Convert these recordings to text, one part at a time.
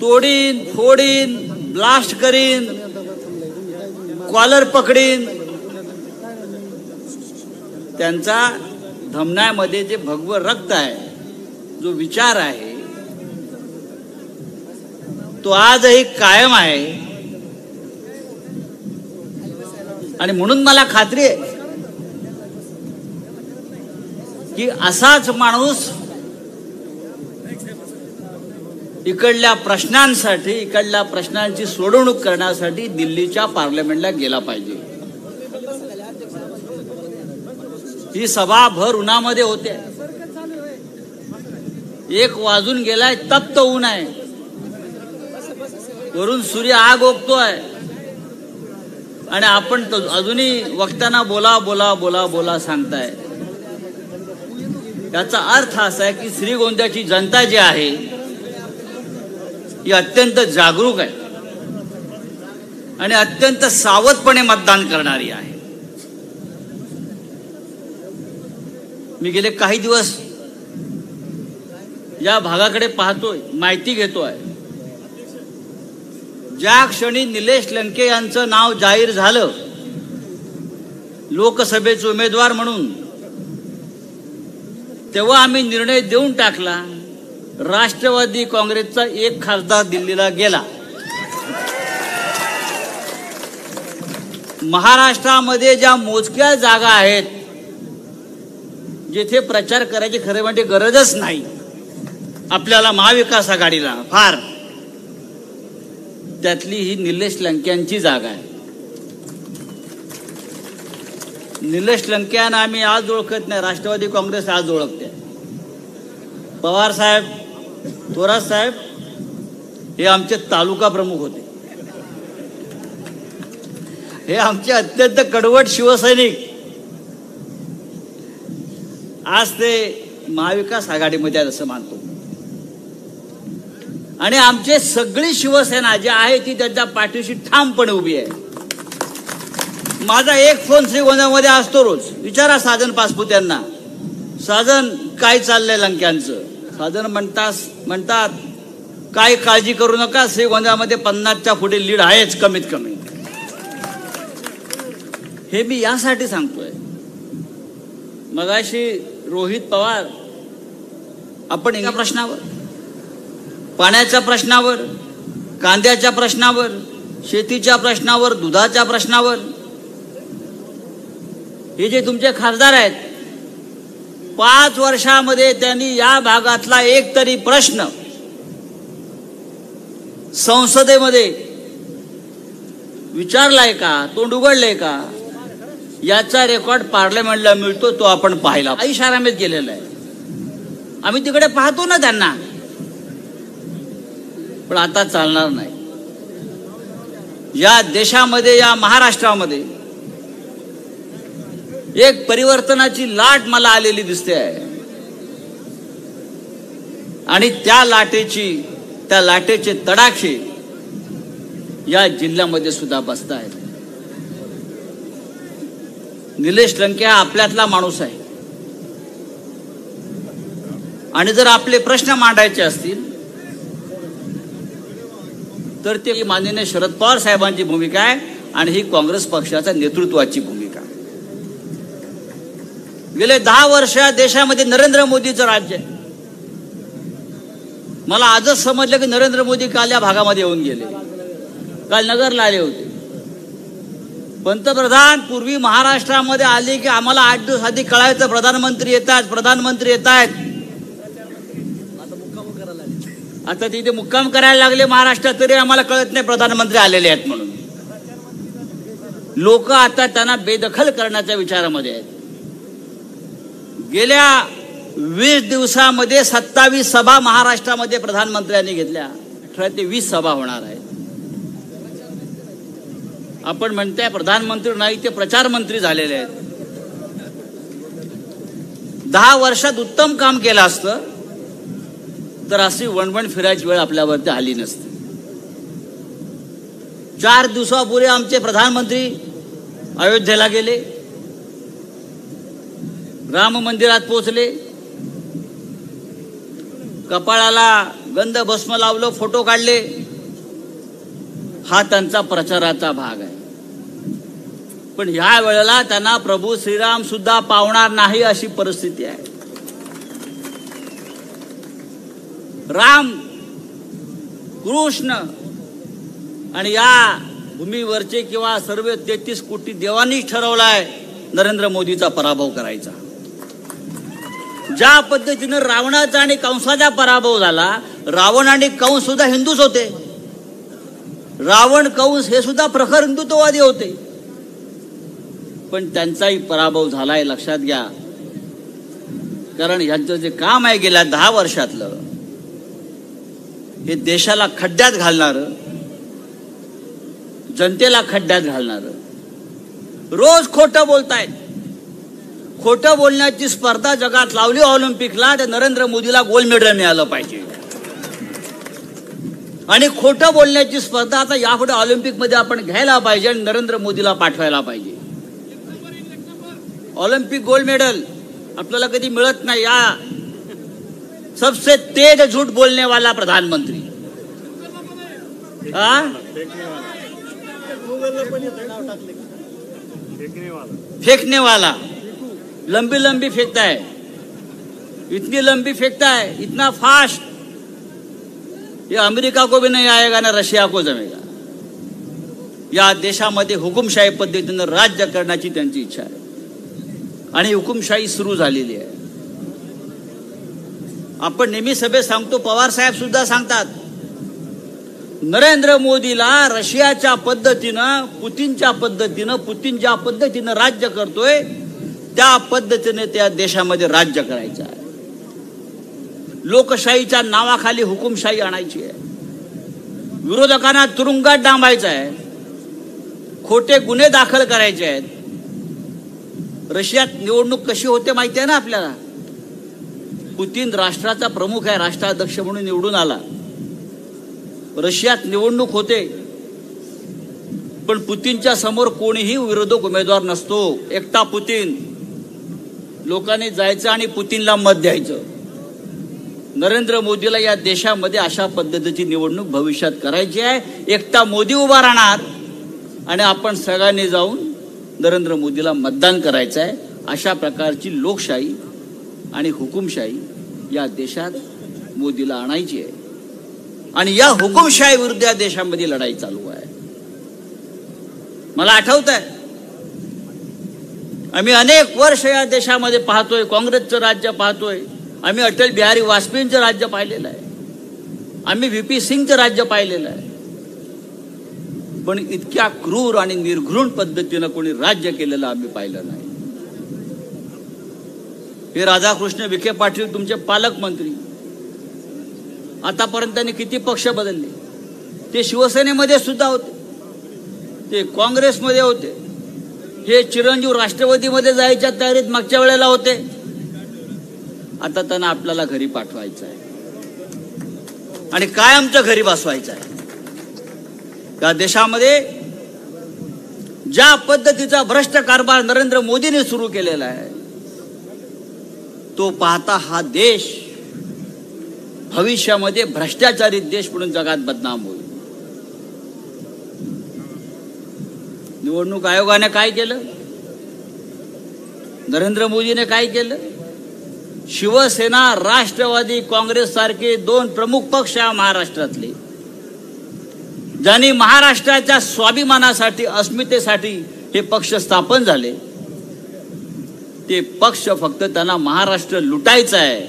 तोडीन, फोडीन, ब्लास्ट करीन, कॉलर पकडीन, त्यांचा धमन्यामध्ये जे भगवं रक्त आहे, जो विचार आहे, तो आजही कायम आहे. आणि म्हणून मला खात्री आहे की असाच माणूस इकडल्या प्रश्नांसाठी, इकडल्या प्रश्नांची सोडवणूक करण्यासाठी दिल्लीच्या पार्लमेंटला गेला पाहिजे. ही सभा भर उन्हामध्ये होते. 1 वाजून गेलाय, तप्त ऊन आहे, वरून सूर्य आग ओकतोय आणि आपण अजूनही वक्त्यांना बोला बोला बोला बोला सांगताय. याचा अर्थ असा आहे की श्रीगोंद्याची जनता जी आहे ही अत्यंत जागरूक आहे आणि अत्यंत सावधपणे मतदान करणारी आहे. मी गेले काही दिवस या भागाकडे पाहतोय, माहिती घेतोय. ज्या क्षणी निलेश लंके यांचं नाव जाहीर झालं लोकसभेचे उमेदवार म्हणून, तेव्हा आम्ही निर्णय देऊन टाकला. राष्ट्रवादी काँग्रेसचा एक खासदार दिल्लीला गेला. महाराष्ट्रामध्ये ज्या मोजक्या जागा आहेत जिथे प्रचार करायची खरे म्हणजे गरजच नाही आपल्याला, महाविकास आघाडीला फार, त्यातली ही निलेश लंकेंची जागा आहे. निलेश लंकेंना आम्ही आज ओळखत नाही, राष्ट्रवादी काँग्रेस आज ओळखते. पवार साहेब, थोरात साहेब हे आमचे तालुका प्रमुख होते. हे आमचे अत्यंत कडवट शिवसैनिक आज ते महाविकास आघाडीमध्ये आहेत असं मानतो. आणि आमचे सगळी शिवसेना जी आहे ती त्यांच्या पाठीशी ठामपणे उभी आहे. माझा एक फोन श्रीगोंद्यामध्ये असतो रोज. विचारा साजन पासपुत यांना, साजन काय चाललंय लंक्यांचं. साजन म्हणतात काय काळजी करू नका, श्रीगोंद्यामध्ये 50च्या पुढे लीड आहेच कमीत कमी. हे मी यासाठी सांगतोय. मगाशी रोहित पवार आपण एका प्रश्नावर, पाण्याच्या प्रश्नावर, कांद्याच्या प्रश्नावर, शेतीच्या प्रश्नावर, दुधाच्या प्रश्नावर, हे जे तुमचे खासदार आहेत 5 वर्षामध्ये त्यांनी या भागातला एक तरी प्रश्न संसदेमध्ये विचारलाय का, तोंड उघडलंय का, याचा रेकॉर्ड पार्लमेंटला मिळतो. तो आपण पाहिला, इशारामेत गेलेला आहे. आम्ही तिकडे पाहतो ना त्यांना. पण आता चालणार नाही. या देशामध्ये, या महाराष्ट्रामध्ये एक परिवर्तनाची लाट मला आलेली दिसते आहे. आणि त्या लाटेचे तडाखे या जिल्ह्यामध्ये सुद्धा बसत आहेत. निलेश लंके हा आपल्यातला माणूस आहे. आणि जर आपले प्रश्न मांडायचे असतील तर ते माननीय शरद पवार साहेबांची भूमिका आहे आणि ही काँग्रेस पक्षाच्या नेतृत्वाची भूमिका. गेले 10 वर्ष देशामध्ये नरेंद्र मोदीचं राज्य आहे. मला आजच समजलं की नरेंद्र मोदी काल या भागामध्ये येऊन गेले. काल नगरला आले होते. पंतप्रधान पूर्वी महाराष्ट्रामध्ये आले की आम्हाला 8 दिवस आधी कळायचं प्रधानमंत्री येत आहेत. आता तिथे मुक्काम करायला लागले महाराष्ट्रात, तरी आम्हाला कळत नाही प्रधानमंत्री आलेले आहेत म्हणून. लोक आता त्यांना बेदखल करण्याच्या विचारामध्ये आहेत. गेल्या 20 दिवसामध्ये 27 सभा महाराष्ट्रामध्ये प्रधानमंत्र्यांनी घेतल्या. 18 ते 20 सभा होणार आहेत. आपण म्हणताय प्रधानमंत्री नाही, ते प्रचार मंत्री झालेले आहेत. 10 वर्षात उत्तम काम केलं असतं तर अशी वणवण फिरायची वेळ आपल्यावरती आली नसती. 4 दिवसापूर्वी आमचे प्रधानमंत्री अयोध्येला गेले, राम मंदिरात पोहोचले, कपाळाला गंध भस्म लावलं, फोटो काढले, हा त्यांचा प्रचाराचा भाग आहे. पण ह्या वेळेला त्यांना प्रभू श्रीराम सुद्धा पावणार नाही अशी परिस्थिती आहे. राम, कृष्ण आणि या भूमीवरचे किंवा सर्व 33 कोटी देवांनीच ठरवलाय नरेंद्र मोदीचा पराभव करायचा. ज्या पद्धतीनं रावणाचा आणि कंसाचा पराभव झाला, रावण आणि कंस सुद्धा हिंदूच होते. रावण, कंस हे सुद्धा प्रखर हिंदुत्ववादी होते. पण त्यांचाही पराभव झालाय, लक्षात घ्या. कारण ह्यांचं जे काम आहे गेल्या 10 वर्षातलं, हे देशाला खड्ड्यात घालणारं, जनतेला खड्ड्यात घालणारं. रोज खोटं बोलतायत. खोटं बोलण्याची स्पर्धा जगात लावली ऑलिम्पिकला, तर नरेंद्र मोदीला गोल्ड मेडल मिळालं पाहिजे. आणि खोटं बोलण्याची स्पर्धा आता यापुढे ऑलिम्पिकमध्ये आपण घ्यायला पाहिजे आणि नरेंद्र मोदीला पाठवायला पाहिजे. ऑलिम्पिक गोल्ड मेडल आपल्याला कधी मिळत नाही. या सबसे तेज झूठ बोलने वाला प्रधानमंत्री, फेंकने वाला, लंबी लंबी फेंकता है, इतनी लंबी फेंकता है, इतना फास्ट, ये अमेरिका को भी नहीं आएगा ना रशिया को जमेगा. या देशामध्ये हुकुमशाही पद्धतीनं राज्य करण्याची त्यांची इच्छा आहे आणि हुकुमशाही सुरू झालेली आहे. आपण नेहमी सभेत सांगतो, पवार साहेब सुद्धा सांगतात, नरेंद्र मोदीला रशियाच्या पद्धतीनं, पुतीनच्या पद्धतीनं, पुतीन ज्या पद्धतीनं राज्य करतोय त्या पद्धतीने त्या देशामध्ये राज्य करायचं आहे. लोकशाहीच्या नावाखाली हुकुमशाही आणायची आहे. विरोधकांना तुरुंगात डांबायचं आहे. खोटे गुन्हे दाखल करायचे आहेत. रशियात निवडणूक कशी होते माहिती आहे ना आपल्याला. पुतीन राष्ट्राचा प्रमुख आहे, राष्ट्राध्यक्ष म्हणून निवडून आला. रशियात निवडणूक होते, पण पुतीनच्या समोर कोणीही विरोधक उमेदवार नसतो. एकटा पुतीन. लोकांनी जायचं आणि पुतीनला मत द्यायचं. नरेंद्र मोदीला या देशामध्ये अशा पद्धतीची निवडणूक भविष्यात करायची आहे. एकटा मोदी उभा राहणार आणि आपण सगळ्यांनी जाऊन नरेंद्र मोदीला मतदान करायचं आहे. अशा प्रकारची लोकशाही आणि हुकुमशाही या देशात मोदीला आणायची आहे. आणि या हुकुमशाही विरुद्ध या देशामध्ये लढाई चालू आहे. मला आठवत आहे, आम्ही अनेक वर्ष या देशामध्ये पाहतोय, काँग्रेसचं राज्य पाहतोय. आम्ही अटल बिहारी वाजपेयींचं राज्य पाहिलेलं आहे. आम्ही व्हीपी सिंगचं राज्य पाहिलेलं आहे. पण इतक्या क्रूर आणि निर्घृण पद्धतीनं कोणी राज्य केलेलं आम्ही पाहिलं नाही. हे राधाकृष्ण विखे पाटील तुमचे पालकमंत्री, आतापर्यंत त्यांनी किती पक्ष बदलले. ते शिवसेनेमध्ये सुद्धा होते, ते काँग्रेसमध्ये होते, हे चिरंजीव राष्ट्रवादीमध्ये जायच्या तयारीत मागच्या वेळेला होते. आता त्यांना आपल्याला घरी पाठवायचं आहे आणि कायमचं घरी बसवायचं आहे. या देशामध्ये ज्या पद्धतीचा भ्रष्ट कारभार नरेंद्र मोदींनी सुरू केलेला आहे, तो पाहता हा देश भविष्यामध्ये भ्रष्टाचारी देश म्हणून जगात बदनाम होईल. निवडणूक आयोगाने काय केलं, नरेंद्र मोदीने काय केलं. शिवसेना, राष्ट्रवादी काँग्रेस सारखे 2 प्रमुख पक्ष या महाराष्ट्रातले, ज्यांनी महाराष्ट्राच्या स्वाभिमानासाठी, अस्मितेसाठी हे पक्ष स्थापन झाले, ते पक्ष फक्त त्यांना महाराष्ट्र लुटायचा आहे,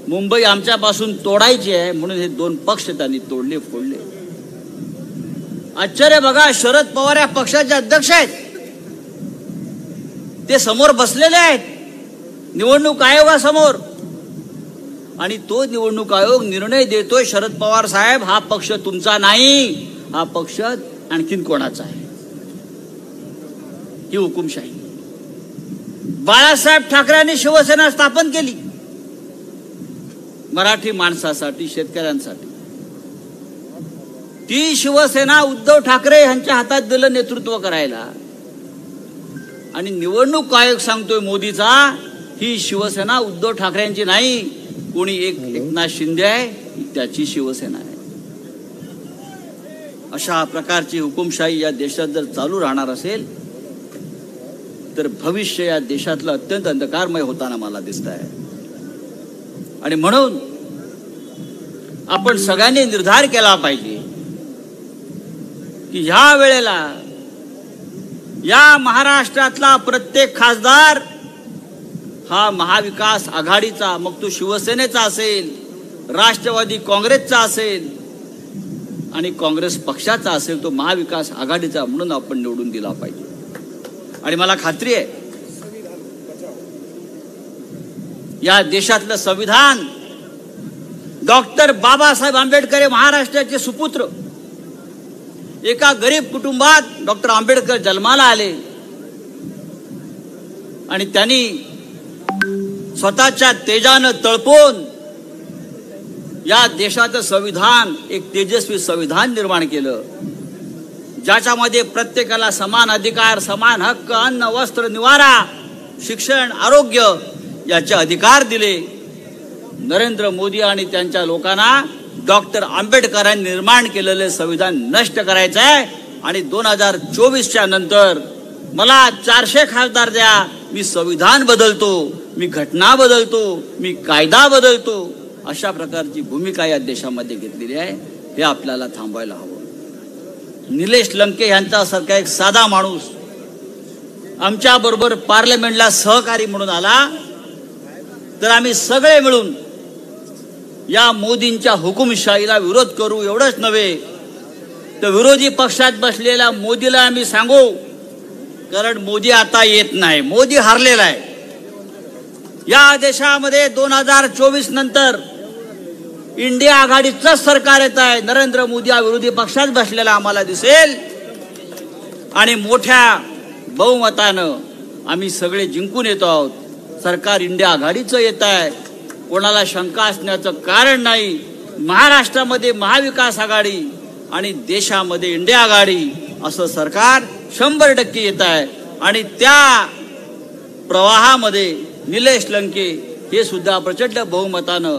मुंबई आमच्यापासून तोडायची आहे म्हणून हे 2 पक्ष त्यांनी तोडले, फोडले. आश्चर्य बघा, शरद पवार या पक्षाचे अध्यक्ष आहेत, ते समोर बसलेले आहेत निवडणूक आयोगासमोर, आणि तो निवडणूक आयोग निर्णय देतोय, शरद पवार साहेब हा पक्ष तुमचा नाही, हा पक्ष आणखीन कोणाचा आहे. ही हुकुमशाही. बाळासाहेब ठाकरेंनी शिवसेना स्थापन केली मराठी माणसासाठी, शेतकऱ्यांसाठी. ती शिवसेना उद्धव ठाकरे यांच्या हातात दिलं नेतृत्व करायला, आणि निवडणूक आयोग सांगतोय मोदीचा, ही शिवसेना उद्धव ठाकरेंची नाही, कोणी एक एकनाथ शिंदे आहे, त्याची शिवसेना आहे. अशा प्रकारची हुकुमशाही या देशात जर चालू राहणार असेल तर भविष्य या देशातलं अत्यंत अंधकारमय होताना मला दिसत आहे. आणि म्हणून आपण सगळ्यांनी निर्धार केला पाहिजे की ह्या वेळेला या महाराष्ट्रातला प्रत्येक खासदार हा महाविकास आघाडीचा, मग तो शिवसेनेचा असेल, राष्ट्रवादी काँग्रेसचा असेल आणि काँग्रेस पक्षाचा असेल, तो महाविकास आघाडीचा म्हणून आपण निवडून दिला पाहिजे. आणि मला खात्री आहे या देशातलं संविधान डॉक्टर बाबासाहेब आंबेडकर हे महाराष्ट्राचे सुपुत्र, एका गरीब कुटुंबात डॉक्टर आंबेडकर जन्माला आले आणि त्यांनी स्वतःच्या तेजानं तळपून या देशाचं संविधान एक तेजस्वी संविधान निर्माण केलं, ज्याच्यामध्ये प्रत्येकाला समान अधिकार, समान हक्क, अन्न, वस्त्र, निवारा, शिक्षण, आरोग्य याचे अधिकार दिले. नरेंद्र मोदी आणि त्यांच्या लोकांना डॉक्टर आंबेडकरांनी निर्माण केलेले संविधान नष्ट करायचं आहे. आणि 2024च्या नंतर मला 400 खासदार द्या, मी संविधान बदलतो, मी घटना बदलतो, मी कायदा बदलतो, अशा प्रकारची भूमिका या देशामध्ये घेतलेली आहे. हे आपल्याला थांबवायला हवं. निलेश लंके यांच्यासारखा एक साधा माणूस आमच्या बरोबर पार्लमेंटला सहकारी म्हणून आला तर आम्ही सगळे मिळून या मोदींच्या हुकुमशाहीला विरोध करू. एवढंच नव्हे तर विरोधी पक्षात बसलेल्या मोदीला आम्ही सांगू, कारण मोदी आता येत नाही, मोदी हारलेला आहे. या देशामध्ये 2024 नंतर इंडिया आघाडीचं सरकार येत आहे. नरेंद्र मोदी या विरोधी पक्षात बसलेला आम्हाला दिसेल आणि मोठ्या बहुमतानं आम्ही सगळे जिंकून येतो आहोत. सरकार इंडिया आघाडीचं येत आहे, कोणाला शंका असण्याचं कारण नाही. महाराष्ट्रामध्ये महाविकास आघाडी आणि देशामध्ये इंडिया आघाडी असं सरकार 100% येत आहे. आणि त्या प्रवाहामध्ये निलेश लंके हे सुद्धा प्रचंड बहुमतानं